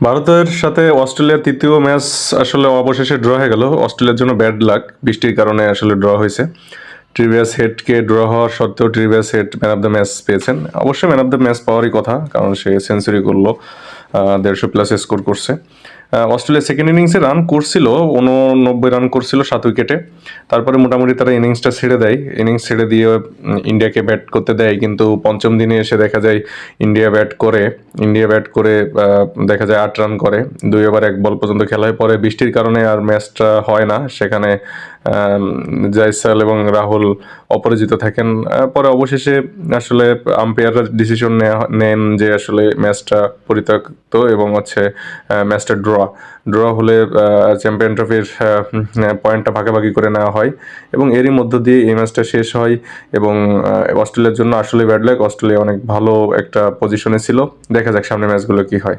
ভারতের সাথে অস্ট্রেলিয়ার তৃতীয় ম্যাচ আসলে অবশেষে ড্র হয়ে গেল। অস্ট্রেলিয়ার জন্য ব্যাড লাক, বৃষ্টির কারণে আসলে ড্র হয়েছে। ট্রিভিয়াস হেডকে ড্র হওয়ার সত্ত্বেও Travis Head man of the match পেয়েছেন। অবশ্যই ম্যান অফ দ্য ম্যাচ পাওয়ারই কথা, কারণ সে সেঞ্চুরি করলো, 150+ স্কোর করছে। অস্ট্রেলিয়া সেকেন্ড ইনিংসে রান করছিল 89 রান করছিল 7 উইকেটে। তারপরে মোটামুটি তারা ইনিংসটা ছেড়ে দেয়, ইনিংস ছেড়ে দিয়ে ইন্ডিয়াকে ব্যাট করতে দেয়। কিন্তু পঞ্চম দিনে এসে দেখা যায় ইন্ডিয়া ব্যাট করে দেখা যায় 8 রান করে, 2 ওভার 1 বল পর্যন্ত খেলা হয়। পরে বৃষ্টির কারণে আর ম্যাচটা হয় না, সেখানে জয়সাল এবং রাহুল অপরাজিত থাকেন। পরে অবশেষে আসলে আম্পায়াররা ডিসিশন নেন যে আসলে ম্যাচটা পরিত্যক্ত এবং ম্যাচটা ড্র হলে চ্যাম্পিয়ন ট্রফির পয়েন্টটা ভাগাভাগি করে নেওয়া হয় এবং এরই মধ্য দিয়ে এই ম্যাচটা শেষ হয়। এবং অস্ট্রেলিয়ার জন্য আসলে ব্যাড লাক, অস্ট্রেলিয়া অনেক ভালো একটা পজিশনে ছিল। দেখা যাক সামনের ম্যাচগুলো কি হয়।